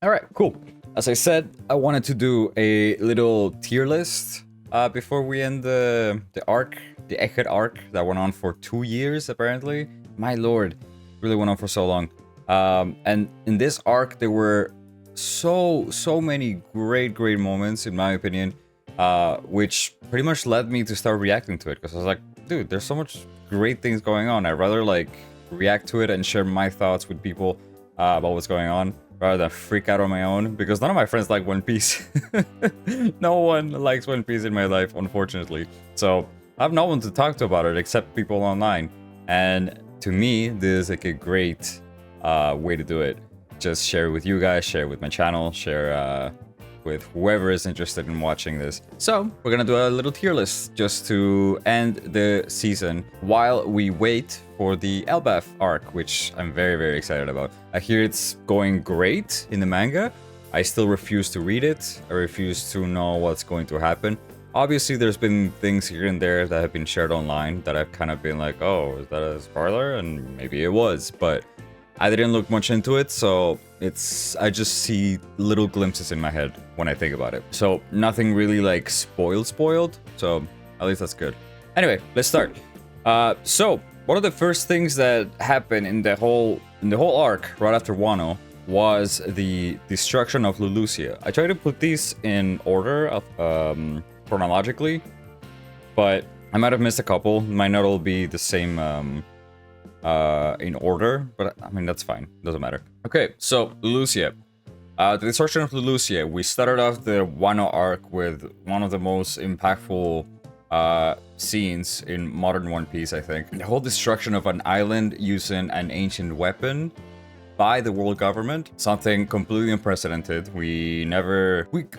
All right, cool. As I said, I wanted to do a little tier list before we end the arc, the Egghead arc that went on for 2 years, apparently. My lord, really went on for so long. And in this arc, there were so many great moments, in my opinion, which pretty much led me to start reacting to it, because I was like, dude, there's so much great things going on. I'd rather like react to it and share my thoughts with people about what's going on, rather than freak out on my own, because none of my friends like One Piece. No one likes One Piece in my life, unfortunately. So I have no one to talk to about it except people online. And to me, this is like a great way to do it. Just share it with you guys, share it with my channel, share with whoever is interested in watching this. So we're gonna do a little tier list just to end the season while we wait for the Elbaf arc, which I'm very excited about. I hear it's going great in the manga. I still refuse to read it. I refuse to know what's going to happen. Obviously, there's been things here and there that have been shared online that I've kind of been like, oh, is that a spoiler? And maybe it was, but I didn't look much into it, so I just see little glimpses in my head when I think about it. So nothing really like spoiled, so at least that's good. Anyway, let's start. So one of the first things that happened in the whole arc right after Wano was the destruction of Lulusia. I tried to put these in order of chronologically, but I might have missed a couple. Might not all be the same in order, but I mean, that's fine, doesn't matter. Okay, so Lulusia. The destruction of Lulusia. We started off the Wano arc with one of the most impactful scenes in modern One Piece, I think. The whole destruction of an island using an ancient weapon by the world government, something completely unprecedented. We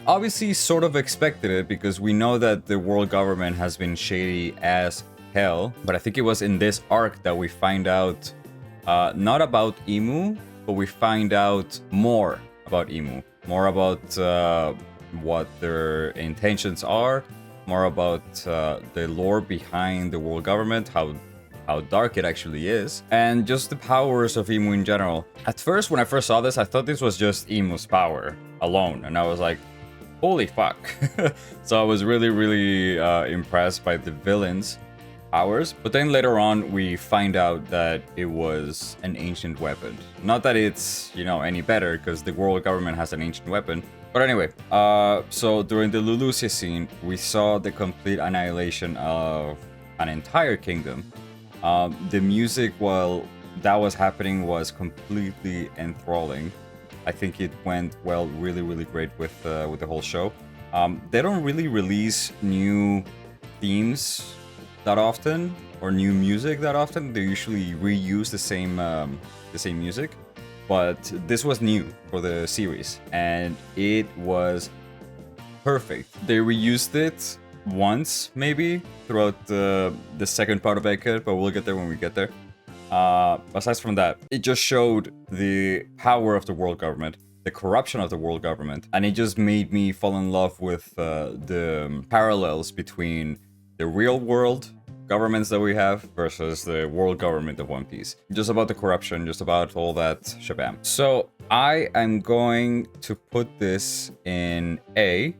obviously sort of expected it, because we know that the world government has been shady as hell, but I think it was in this arc that we find out not about Imu, but we find out more about Imu, more about what their intentions are, more about the lore behind the world government, how dark it actually is, and just the powers of Imu in general. At first, when I first saw this, I thought this was just Imu's power alone, and I was like, holy fuck. So I was really impressed by the villains' powers, but then later on we find out that it was an ancient weapon. Not that it's, you know, any better, because the world government has an ancient weapon. But anyway, so during the Lulusia scene, we saw the complete annihilation of an entire kingdom. The music while that was happening was completely enthralling. I think it went well, really great with the whole show. They don't really release new themes that often, or new music that often. They usually reuse the same music, but this was new for the series, and it was perfect. They reused it once, maybe, throughout the second part of Egghead, but we'll get there when we get there. Aside from that, it just showed the power of the world government, the corruption of the world government, and it just made me fall in love with the parallels between the real world governments that we have versus the world government of One Piece. Just about the corruption, just about all that shabam. So I am going to put this in A,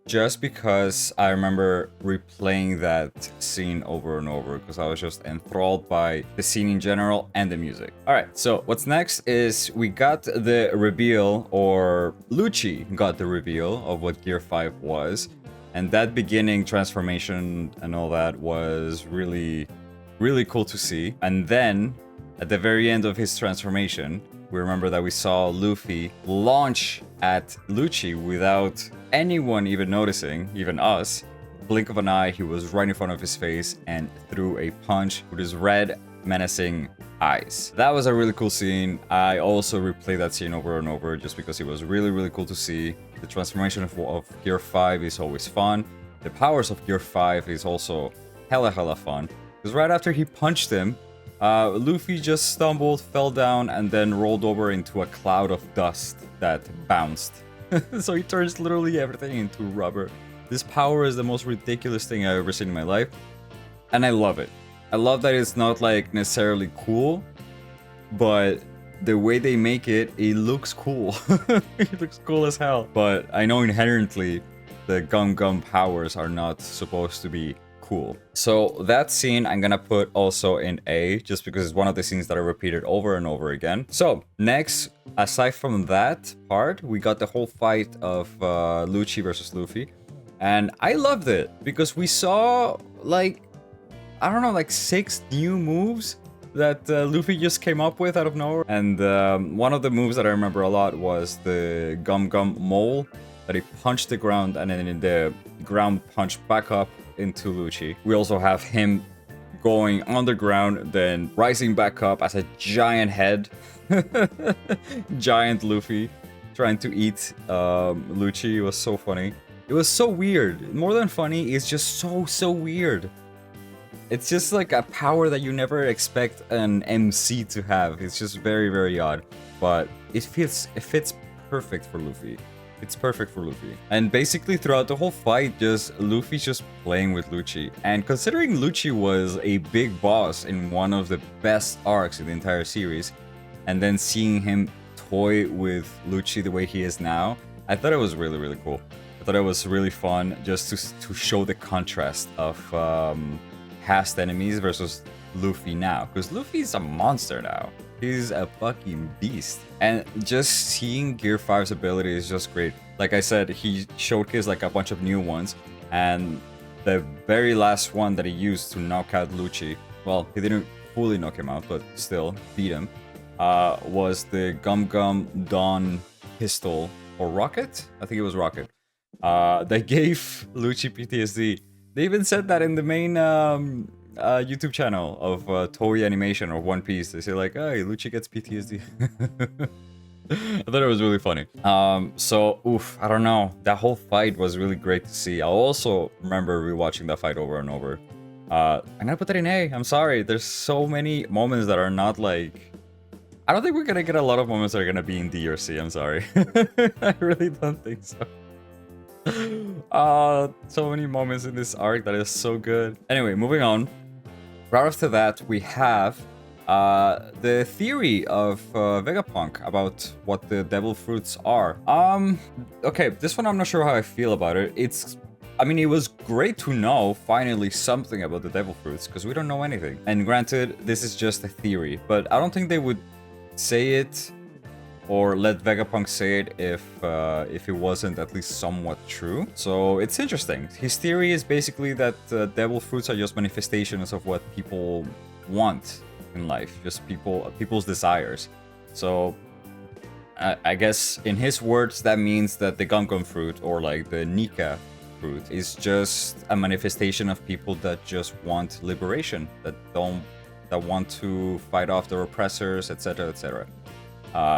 just because I remember replaying that scene over and over, because I was just enthralled by the scene in general and the music. All right, so what's next is we got the reveal, or Lucci got the reveal of what Gear 5 was. And that beginning transformation and all that was really cool to see. And then, at the very end of his transformation, we remember that we saw Luffy launch at Lucci without anyone even noticing, even us. Blink of an eye, he was right in front of his face and threw a punch with his red, menacing eyes. That was a really cool scene. I also replayed that scene over and over just because it was really cool to see. The transformation of Gear 5 is always fun. The powers of Gear 5 is also hella fun. Because right after he punched him, Luffy just stumbled, fell down, and then rolled over into a cloud of dust that bounced. So he turns literally everything into rubber. This power is the most ridiculous thing I've ever seen in my life, and I love it. I love that it's not like necessarily cool, but the way they make it, it looks cool. It looks cool as hell. But I know inherently the Gum Gum powers are not supposed to be cool. So that scene I'm gonna put also in A, just because it's one of the scenes that are repeated over and over again. So next, aside from that part, we got the whole fight of Lucci versus Luffy. And I loved it because we saw like, I don't know, like 6 new moves that Luffy just came up with out of nowhere. And one of the moves that I remember a lot was the Gum Gum Mole, that he punched the ground and then the ground punched back up into Lucci. We also have him going underground, then rising back up as a giant head. Giant Luffy trying to eat Lucci. It was so funny. It was so weird. More than funny, it's just so weird. It's just like a power that you never expect an MC to have. It's just very odd. But it fits perfect for Luffy. It's perfect for Luffy. And basically throughout the whole fight, just Luffy's just playing with Lucci. And considering Lucci was a big boss in one of the best arcs in the entire series, and then seeing him toy with Lucci the way he is now, I thought it was really cool. I thought it was really fun just to show the contrast of past enemies versus Luffy now. Because Luffy's a monster now. He's a fucking beast. And just seeing Gear 5's ability is just great. Like I said, he showcased like a bunch of new ones. And the very last one that he used to knock out Lucci, well, he didn't fully knock him out, but still beat him, was the Gum Gum Dawn pistol or rocket? I think it was rocket. They gave Lucci PTSD. They even said that in the main YouTube channel of Toei Animation or One Piece. They say like, hey, Lucci gets PTSD. I thought it was really funny. So, oof, I don't know. That whole fight was really great to see. I also remember rewatching that fight over and over. I'm gonna put that in A. I'm sorry. There's so many moments that are not like... I don't think we're gonna get a lot of moments that are gonna be in D or C. I'm sorry. I really don't think so. So many moments in this arc that is so good. Anyway, moving on. Right after that, we have the theory of Vegapunk about what the devil fruits are. Okay, this one I'm not sure how I feel about it. I mean, it was great to know finally something about the devil fruits because we don't know anything. And granted, this is just a theory, but I don't think they would say it or let Vegapunk say it if it wasn't at least somewhat true. So it's interesting. His theory is basically that devil fruits are just manifestations of what people want in life, just people's desires. So I guess in his words, that means that the Gum Gum fruit or like the Nika fruit is just a manifestation of people that just want liberation, that want to fight off their oppressors, etc., etc.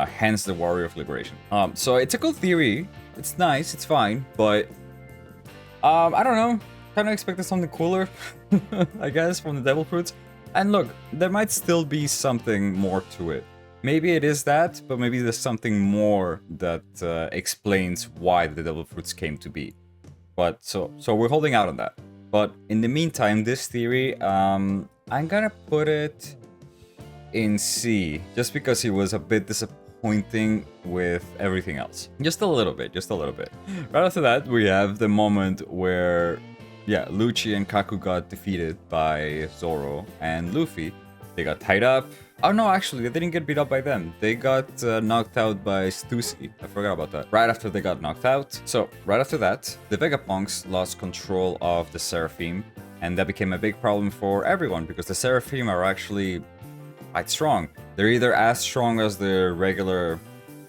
Hence the warrior of liberation. So it's a cool theory. It's nice, it's fine, but I don't know. Kind of expected something cooler, I guess, from the devil fruits. And look, there might still be something more to it. Maybe it is that, but maybe there's something more that explains why the devil fruits came to be. But so we're holding out on that. But in the meantime, this theory, I'm gonna put it in C, just because he was a bit disappointing with everything else. Just a little bit. Right after that, we have the moment where, yeah, Lucci and Kaku got defeated by Zoro and Luffy. They got tied up. Oh no, actually, they didn't get beat up by them. They got knocked out by Stussy. I forgot about that. Right after they got knocked out. So, right after that, the Vegapunks lost control of the Seraphim, and that became a big problem for everyone, because the Seraphim are actually quite strong. They're either as strong as the regular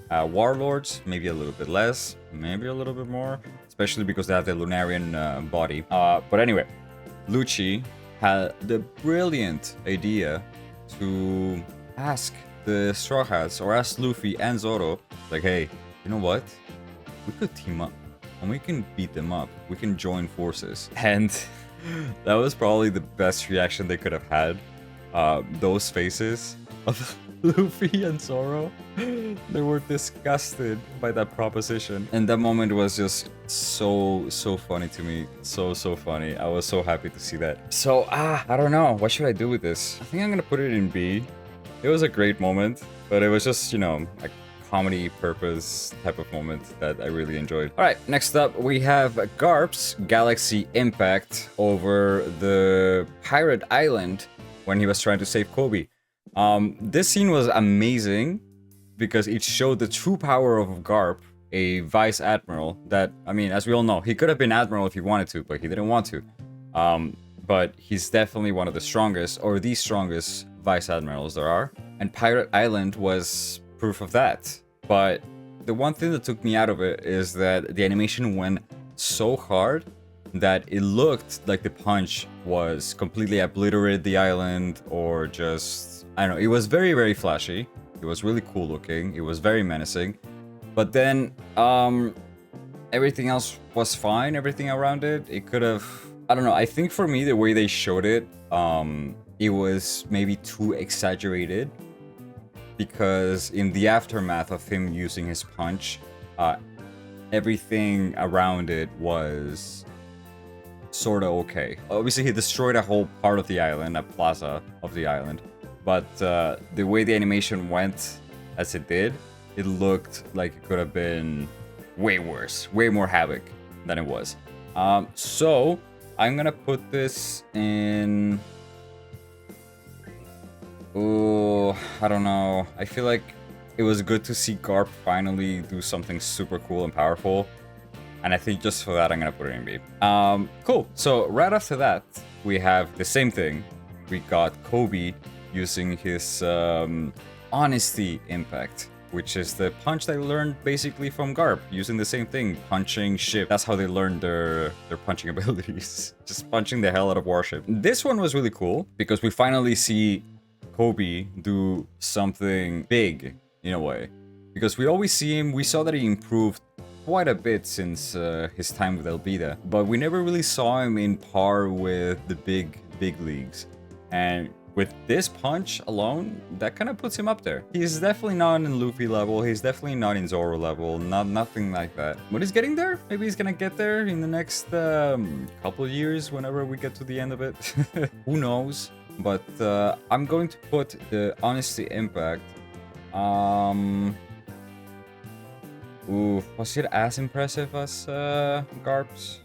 warlords, maybe a little bit less, maybe a little bit more, especially because they have the Lunarian body. But anyway, Lucci had the brilliant idea to ask the Straw Hats, or ask Luffy and Zoro, like, hey, you know what? We could team up and we can beat them up. We can join forces. And that was probably the best reaction they could have had. Those faces of Luffy and Zoro, they were disgusted by that proposition. And that moment was just so funny to me. So funny. I was so happy to see that. So, I don't know. What should I do with this? I think I'm gonna put it in B. It was a great moment, but it was just, you know, a comedy purpose type of moment that I really enjoyed. All right, next up we have Garp's Galaxy Impact over the pirate island when he was trying to save Kobe. This scene was amazing because it showed the true power of Garp, a vice admiral that, I mean, as we all know, he could have been admiral if he wanted to, but he didn't want to. But he's definitely one of the strongest, or the strongest vice admirals there are. And Pirate Island was proof of that. But the one thing that took me out of it is that the animation went so hard that it looked like the punch was completely obliterated the island, or just, I don't know, it was very, very flashy. It was really cool looking. It was very menacing. But then, everything else was fine. Everything around it, it could have, I don't know. I think for me, the way they showed it, it was maybe too exaggerated. Because in the aftermath of him using his punch, everything around it was sort of okay. Obviously, he destroyed a whole part of the island, a plaza of the island. But the way the animation went as it did, it looked like it could have been way worse, way more havoc than it was. So I'm gonna put this in... Oh, I don't know. I feel like it was good to see Garp finally do something super cool and powerful. And I think just for that, I'm gonna put it in B. Cool. So right after that, we have the same thing. We got Kobe using his honesty impact, which is the punch they learned basically from Garp, using the same thing, punching ship. That's how they learned their punching abilities. Just punching the hell out of warship. This one was really cool because we finally see Kobe do something big in a way, because we always see him. We saw that he improved quite a bit since his time with Elvida, but we never really saw him in par with the big leagues. And with this punch alone, that kind of puts him up there. He's definitely not in Luffy level. He's definitely not in Zoro level. Nothing like that. But he's getting there. Maybe he's gonna get there in the next couple of years, whenever we get to the end of it. Who knows? But I'm going to put the honesty impact. Ooh, was it as impressive as Garp's?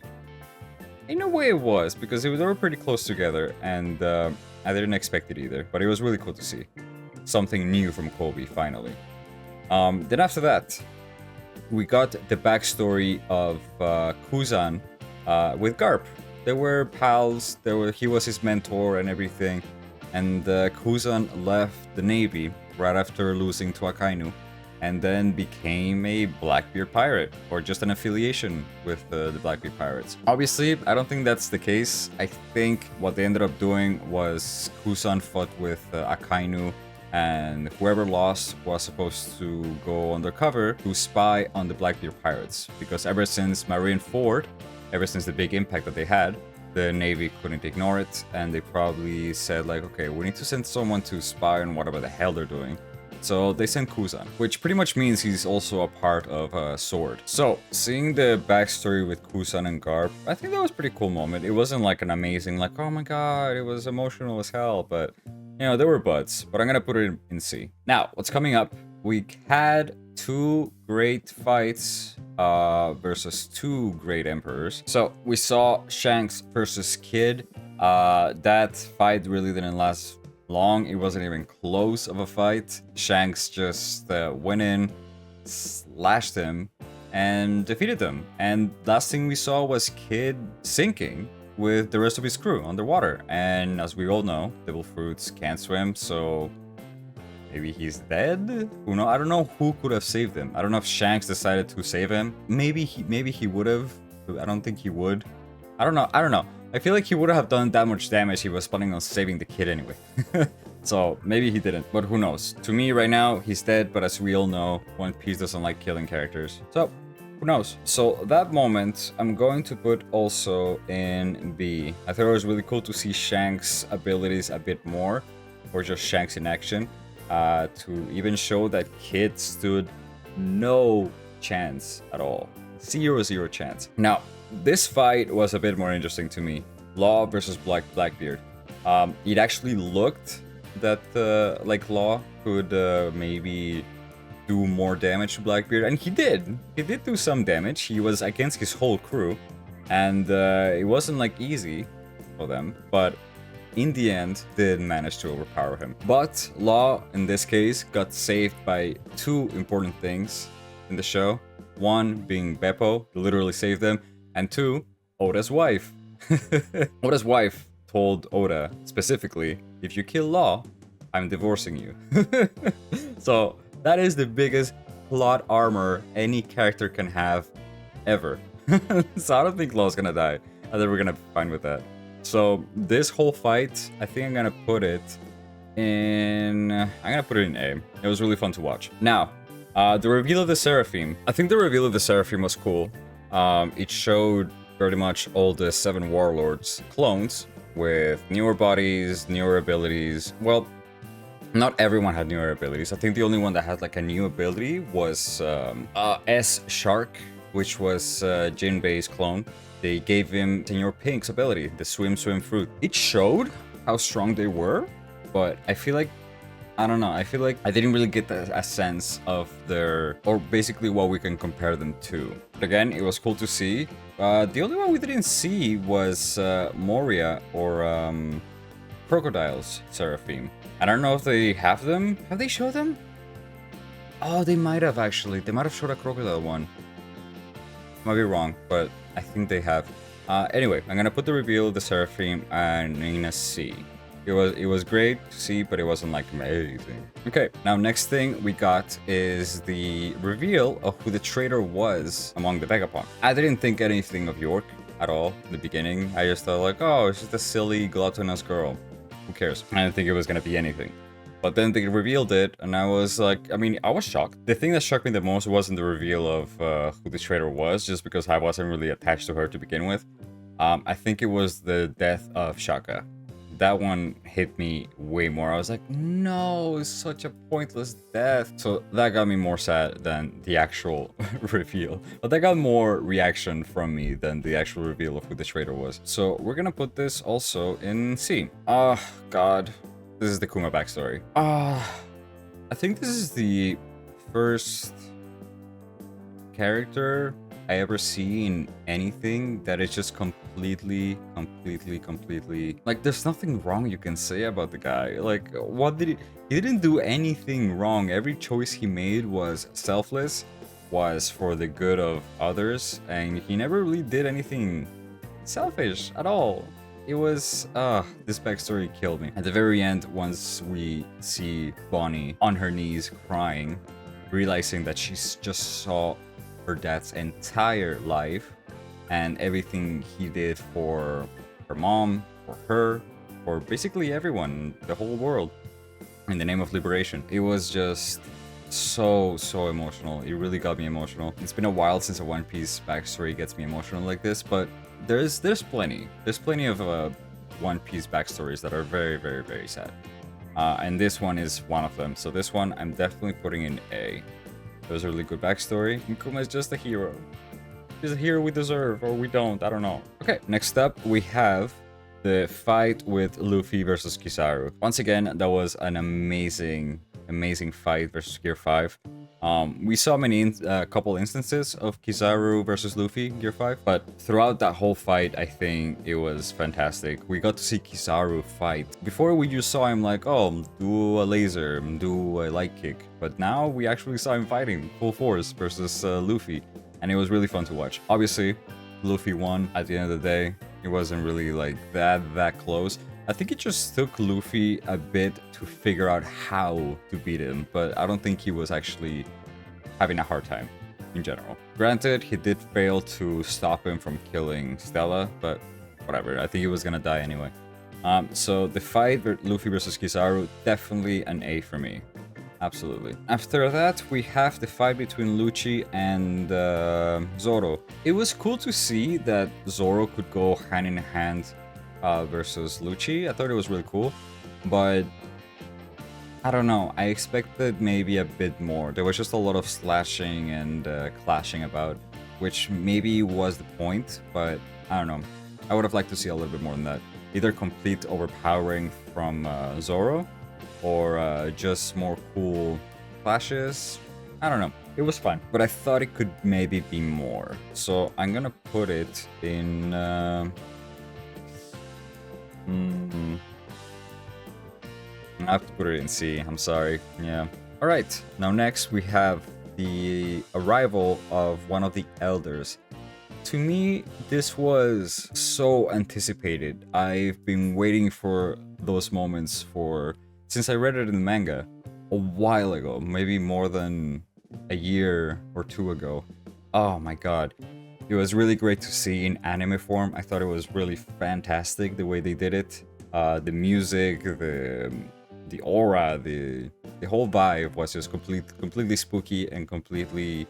In a way it was, because they were pretty close together, and I didn't expect it either, but it was really cool to see. Something new from Kobe, finally. Then after that, we got the backstory of Kuzan with Garp. They were pals, he was his mentor and everything, and Kuzan left the Navy right after losing to Akainu, and then became a Blackbeard pirate, or just an affiliation with the Blackbeard pirates. Obviously, I don't think that's the case. I think what they ended up doing was Kuzan fought with Akainu, and whoever lost was supposed to go undercover to spy on the Blackbeard pirates, because ever since Marineford, ever since the big impact that they had, the Navy couldn't ignore it, and they probably said like, okay, we need to send someone to spy on whatever the hell they're doing. So they sent Kuzan, which pretty much means he's also a part of Sword. So seeing the backstory with Kuzan and Garp, I think that was a pretty cool moment. It wasn't like an amazing, like, oh my god, it was emotional as hell, but you know, there were buts. But I'm gonna put it in C. Now, what's coming up? We had two great fights versus two great emperors. So we saw Shanks versus Kid. That fight really didn't last long. It wasn't even close of a fight. Shanks just went in, slashed him, and defeated them. And last thing we saw was Kid sinking with the rest of his crew underwater. And as we all know, Devil Fruits can't swim, so maybe he's dead? Who knows? I don't know who could have saved him. I don't know if Shanks decided to save him. Maybe he would have. I don't think he would. I don't know. I feel like he would have done that much damage. He was planning on saving the kid anyway. So maybe he didn't, but who knows? To me right now, he's dead, but as we all know, One Piece doesn't like killing characters. So who knows? So that moment, I'm going to put also in B. I thought it was really cool to see Shanks' abilities a bit more, or just Shanks in action, to even show that Kid stood no chance at all. 0 chance. Now, this fight was a bit more interesting to me. Law versus Blackbeard. It actually looked that like Law could maybe do more damage to Blackbeard, and he did. He did do some damage. He was against his whole crew, and it wasn't like easy for them, but in the end did manage to overpower him. But Law in this case got saved by two important things in the show. One being Beppo, literally saved them, and two, Oda's wife. Oda's wife told Oda specifically, if you kill Law, I'm divorcing you. So that is the biggest plot armor any character can have ever. So I don't think Law's gonna die. I think we're gonna be fine with that. So this whole fight, I think I'm gonna put it in A. It was really fun to watch. Now, the reveal of the Seraphim. I think the reveal of the Seraphim was cool. It showed pretty much all the 7 warlords clones with newer bodies, newer abilities. Well, not everyone had newer abilities. I think the only one that had like a new ability was S Shark, which was Jinbei's clone. They gave him Senor Pink's ability, the Swim Fruit. It showed how strong they were, but I feel like, I don't know, I feel like I didn't really get a sense of their, or basically what we can compare them to. But again, it was cool to see. The only one we didn't see was Moria or Crocodile's Seraphim. I don't know if they have them. Have they showed them? Oh, they might have actually. They might have showed a Crocodile one. Might be wrong, but I think they have. Anyway, I'm gonna put the reveal of the Seraphim in a C. It was great to see, but it wasn't like amazing. Okay, now next thing we got is the reveal of who the traitor was among the Vegapunk. I didn't think anything of York at all in the beginning. I just thought like, oh, it's just a silly gluttonous girl. Who cares? I didn't think it was gonna be anything. But then they revealed it, and I was like, I mean, I was shocked. The thing that shocked me the most wasn't the reveal of who the traitor was, just because I wasn't really attached to her to begin with. I think it was the death of Shaka. That one hit me way more. I was like, no, it's such a pointless death. So that got me more sad than the actual reveal. But that got more reaction from me than the actual reveal of who the traitor was. So we're gonna put this also in C. Oh, God. This is the Kuma backstory. I think this is the first character I ever see in anything that is just completely... Like, there's nothing wrong you can say about the guy. Like, what did he... He didn't do anything wrong. Every choice he made was selfless, was for the good of others, and he never really did anything selfish at all. It was, this backstory killed me. At the very end, once we see Bonnie on her knees crying, realizing that she just saw her dad's entire life and everything he did for her mom, for her, for basically everyone, the whole world, in the name of liberation. It was just so emotional. It really got me emotional. It's been a while since a One Piece backstory gets me emotional like this, but there's plenty of One Piece backstories that are very sad, and this one is one of them. So this one I'm definitely putting in A. It was a really good backstory. And Kuma is just a hero. He's a hero we deserve, or we don't, I don't know. Okay, next up we have the fight with Luffy versus Kizaru. Once again, that was an amazing fight versus Gear 5. We saw a couple instances of Kizaru versus Luffy Gear 5, but throughout that whole fight, I think it was fantastic. We got to see Kizaru fight. Before we just saw him like, oh, do a laser, do a light kick, but now we actually saw him fighting full force versus Luffy, and it was really fun to watch. Obviously, Luffy won at the end of the day. It wasn't really like that close. I think it just took Luffy a bit to figure out how to beat him, but I don't think he was actually having a hard time in general. Granted, he did fail to stop him from killing Stella, but whatever. I think he was gonna die anyway. So the fight with Luffy versus Kizaru, definitely an A for me. Absolutely. After that, we have the fight between Lucci and Zoro. It was cool to see that Zoro could go hand in hand versus Lucci. I thought it was really cool, but I don't know. I expected maybe a bit more. There was just a lot of slashing and clashing about, which maybe was the point, but I don't know. I would have liked to see a little bit more than that. Either complete overpowering from Zoro, or just more cool flashes. I don't know. It was fun, but I thought it could maybe be more. So I'm gonna put it in... I have to put it in C. I'm sorry. Yeah. All right. Now next we have the arrival of one of the elders. To me, this was so anticipated. I've been waiting for those moments since I read it in the manga a while ago, maybe more than a year or two ago. Oh my god. It was really great to see in anime form. I thought it was really fantastic the way they did it. The music, the aura, the whole vibe was just completely spooky and completely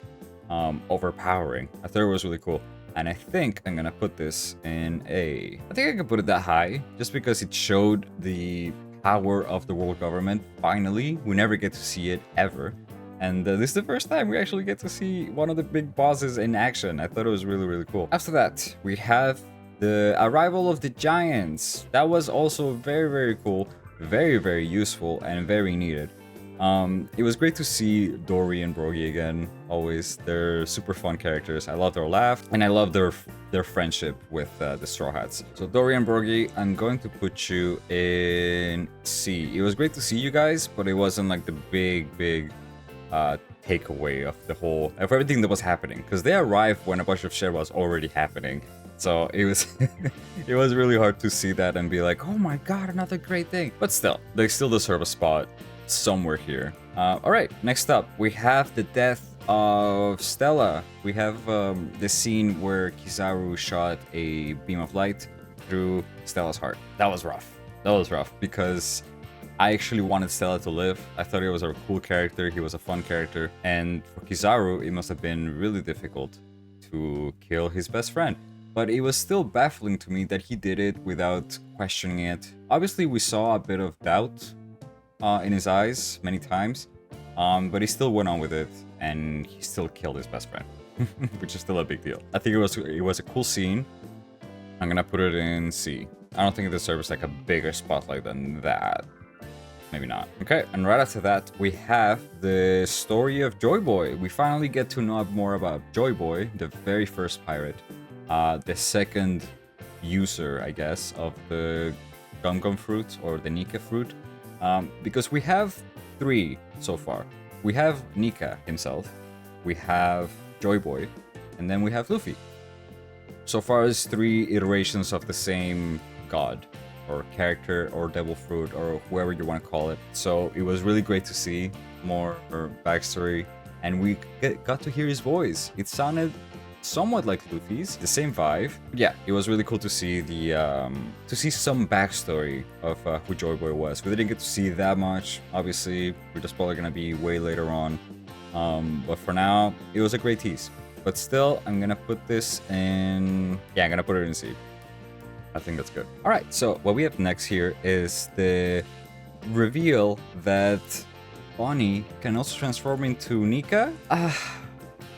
overpowering. I thought it was really cool. And I think I'm gonna put this in A. I think I can put it that high, just because it showed the power of the world government. Finally, we never get to see it ever. And this is the first time we actually get to see one of the big bosses in action. I thought it was really cool. After that, we have the arrival of the giants. That was also very cool, very useful, and very needed. It was great to see Dory and Brogy again. Always, they're super fun characters. I love their laugh, and I love their friendship with the Straw Hats. So Dory and Brogy, I'm going to put you in C. It was great to see you guys, but it wasn't like the big takeaway of everything that was happening, because they arrived when a bunch of shit was already happening. So it was it was really hard to see that and be like, oh my god, another great thing. But still, they still deserve a spot somewhere here. All right, next up, we have the death of Stella. We have the scene where Kizaru shot a beam of light through Stella's heart. That was rough. That was rough because I actually wanted Stella to live. I thought he was a cool character. He was a fun character. And for Kizaru, it must have been really difficult to kill his best friend. But it was still baffling to me that he did it without questioning it. Obviously, we saw a bit of doubt in his eyes many times, but he still went on with it, and he still killed his best friend, which is still a big deal. I think it was a cool scene. I'm gonna put it in C. I don't think it deserves like a bigger spotlight than that. Maybe not. Okay, and right after that, we have the story of Joy Boy. We finally get to know more about Joy Boy, the very first pirate, the second user, I guess, of the gum fruit or the Nika fruit. Because we have 3 so far. We have Nika himself, we have Joy Boy, and then we have Luffy. So far as 3 iterations of the same god, or character, or devil fruit, or whoever you want to call it. So it was really great to see more backstory, and we got to hear his voice. It sounded somewhat like Luffy's, the same vibe. Yeah, it was really cool to see some backstory of who Joy Boy was. We didn't get to see that much, obviously. We're just probably gonna be way later on. But for now, it was a great tease. But still, I'm gonna put this in... Yeah, I'm gonna put it in C. I think that's good. All right, so what we have next here is the reveal that Bonnie can also transform into Nika.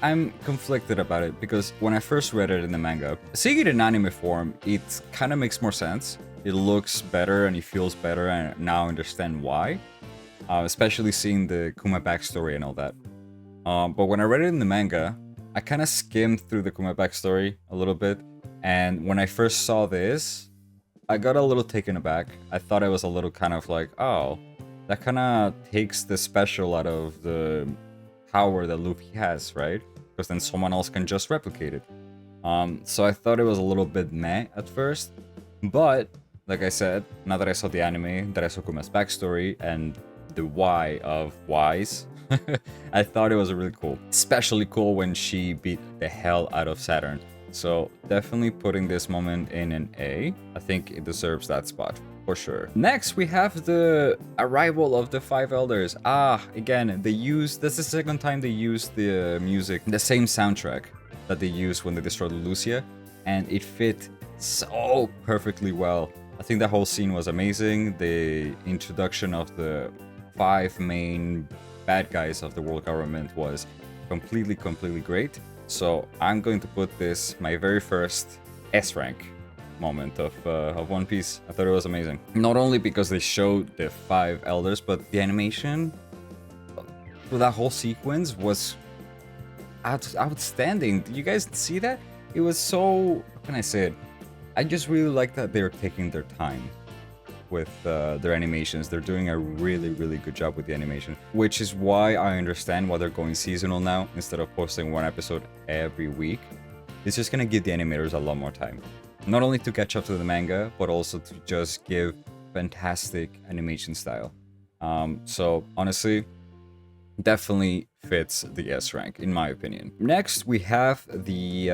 I'm conflicted about it because when I first read it in the manga, seeing it in anime form, it kind of makes more sense. It looks better and it feels better, and now I understand why. Especially seeing the Kuma backstory and all that. But when I read it in the manga, I kind of skimmed through the Kuma backstory a little bit. And when I first saw this, I got a little taken aback. I thought it was a little kind of like, oh, that kind of takes the special out of the power that Luffy has, right? Because then someone else can just replicate it. So I thought it was a little bit meh at first. But, like I said, now that I saw the anime, that I saw Kuma's backstory, and the why of whys, I thought it was really cool. Especially cool when she beat the hell out of Saturn. So definitely putting this moment in an A. I think it deserves that spot for sure. Next, we have the arrival of the 5 elders. Again, that's the second time they used the music, the same soundtrack that they used when they destroyed Lucia, and it fit so perfectly well. I think that whole scene was amazing. The introduction of the 5 main bad guys of the world government was completely great. So I'm going to put this, my very first S rank. moment of One Piece. I thought it was amazing. Not only because they showed the 5 elders, but the animation for that whole sequence was outstanding. Did you guys see that? It was so, how can I say it? I just really like that they're taking their time with their animations. They're doing a really, really good job with the animation, which is why I understand why they're going seasonal now instead of posting 1 episode every week. It's just gonna give the animators a lot more time, not only to catch up to the manga, but also to just give fantastic animation style. So honestly, definitely fits the S rank in my opinion. Next, we have the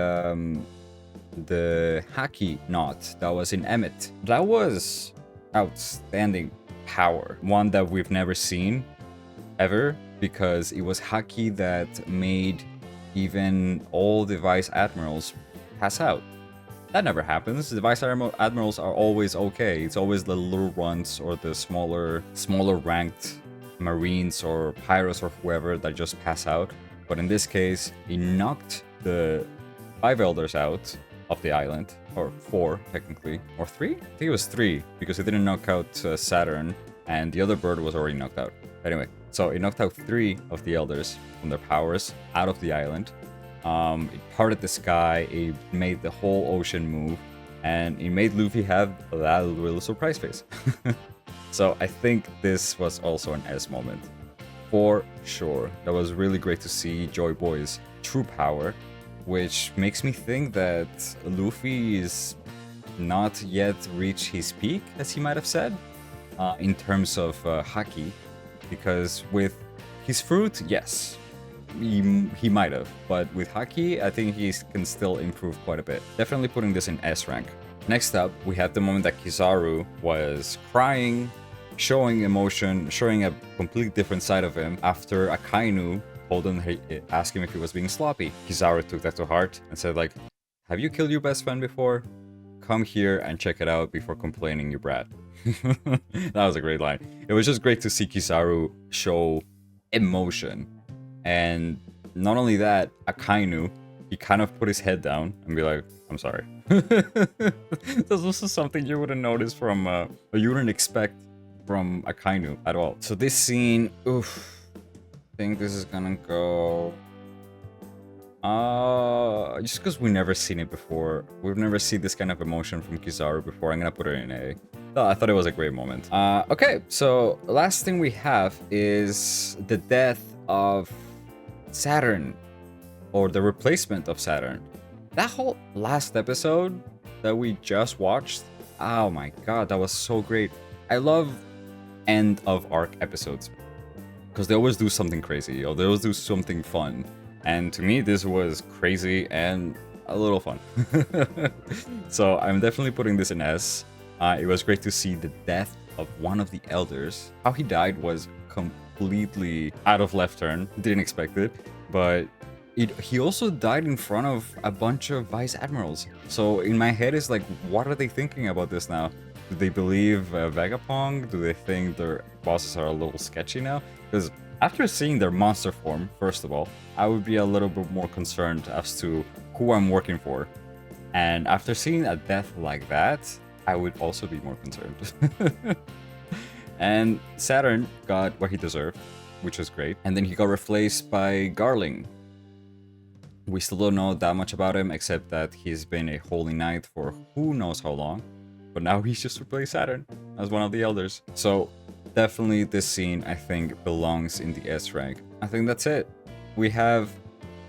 Haki knot that was in Emmet. That was outstanding power, one that we've never seen ever, because it was Haki that made even all the vice admirals pass out. That never happens. The vice admirals are always okay. It's always the little runs or the smaller ranked marines or pyros or whoever that just pass out. But in this case, he knocked the 5 elders out of the island, or 4 technically, or 3? I think it was 3, because he didn't knock out Saturn, and the other bird was already knocked out. Anyway, so it knocked out 3 of the elders from their powers out of the island. It parted the sky, it made the whole ocean move, and it made Luffy have that little surprise face. So I think this was also an S moment, for sure. That was really great to see Joy Boy's true power, which makes me think that Luffy is not yet reached his peak, as he might have said, in terms of Haki, because with his fruit, yes, he might have, but with Haki, I think he can still improve quite a bit. Definitely putting this in S rank. Next up, we have the moment that Kizaru was crying, showing emotion, showing a completely different side of him after Akainu told him, asked him if he was being sloppy. Kizaru took that to heart and said, like, have you killed your best friend before? Come here and check it out before complaining, you brat. That was a great line. It was just great to see Kizaru show emotion. And not only that, Akainu, he kind of put his head down and be like, I'm sorry. That's also something you wouldn't notice from, or you wouldn't expect from Akainu at all. So this scene, oof, I think this is gonna go... just because we've never seen it before. We've never seen this kind of emotion from Kizaru before. I'm gonna put it in A. Oh, I thought it was a great moment. Okay, so last thing we have is the death of Saturn, or the replacement of Saturn. That whole last episode that we just watched, oh my god, that was so great. I love end of arc episodes because they always do something crazy, or they always do something fun. And to me, this was crazy and a little fun. So I'm definitely putting this in S. It was great to see the death of one of the elders. How he died was completely out of left turn. Didn't expect it, but he also died in front of a bunch of vice admirals. So in my head, it's like, what are they thinking about this now? Do they believe Vegapunk? Do they think their bosses are a little sketchy now? Because after seeing their monster form, first of all, I would be a little bit more concerned as to who I'm working for. And after seeing a death like that, I would also be more concerned. And Saturn got what he deserved, which was great. And then he got replaced by Garling. We still don't know that much about him, except that he's been a holy knight for who knows how long. But now he's just replaced Saturn as one of the elders. So definitely this scene, I think, belongs in the S rank. I think that's it. We have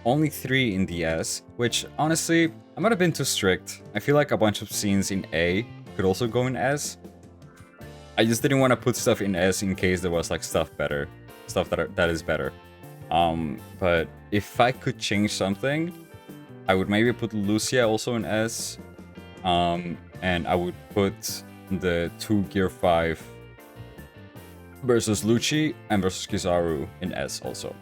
only 3 in the S, which honestly, I might have been too strict. I feel like a bunch of scenes in A could also go in S. I just didn't want to put stuff in S in case there was like stuff that is better. But if I could change something, I would maybe put Lucia also in S. And I would put the 2 Gear 5 versus Lucci and versus Kizaru in S also,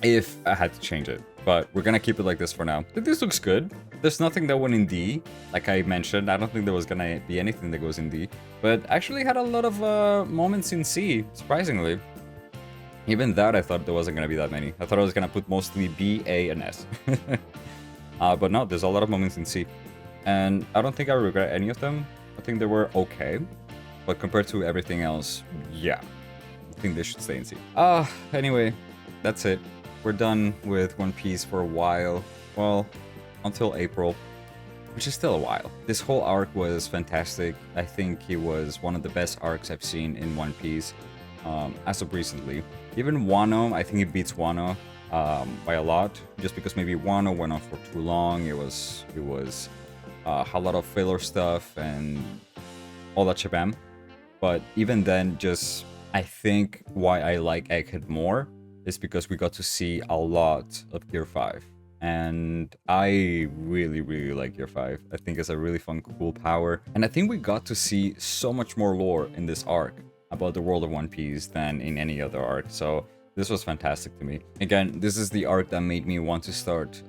if I had to change it. But we're gonna keep it like this for now. This looks good. There's nothing that went in D, like I mentioned. I don't think there was gonna be anything that goes in D, but actually had a lot of moments in C, surprisingly. Even that, I thought there wasn't gonna be that many. I thought I was gonna put mostly B, A, and S. But no, there's a lot of moments in C. and I don't think I regret any of them. I think they were okay, but compared to everything else, yeah, I think they should stay in sea. Anyway, that's it. We're done with One Piece for a while. Well, until April, which is still a while. This whole arc was fantastic. I think it was one of the best arcs I've seen in One Piece as of recently. Even Wano, I think it beats Wano by a lot, just because maybe Wano went on for too long. It was a lot of filler stuff and all that shabam. But even then, just I think why I like Egghead more is because we got to see a lot of Gear 5. And I really like Gear 5. I think it's a really fun, cool power. And I think we got to see so much more lore in this arc about the world of One Piece than in any other arc. So this was fantastic to me. Again, this is the arc that made me want to start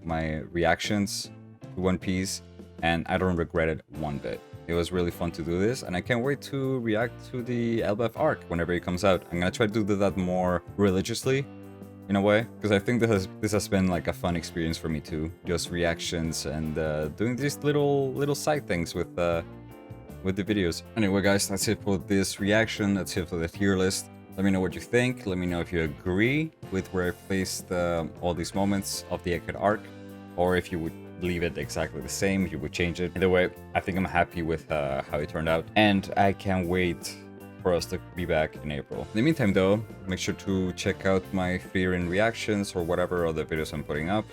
my reactions to One Piece. And I don't regret it one bit. It was really fun to do this, and I can't wait to react to the LBF arc whenever it comes out. I'm gonna try to do that more religiously, in a way, because I think this has been like a fun experience for me too. Just reactions and doing these little side things with the videos. Anyway, guys, that's it for this reaction. That's it for the tier list. Let me know what you think. Let me know if you agree with where I placed all these moments of the Egghead arc, or if you would leave it exactly the same, if you would change it. Either way, I think I'm happy with how it turned out, and I can't wait for us to be back in April. In the meantime, though, make sure to check out my Fearing reactions or whatever other videos I'm putting up.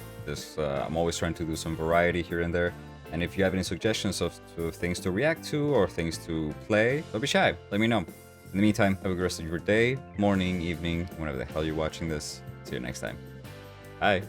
I'm always trying to do some variety here and there. And if you have any suggestions of things to react to or things to play, don't be shy. Let me know. In the meantime, have a good rest of your day, morning, evening, whenever the hell you're watching this. See you next time. Bye.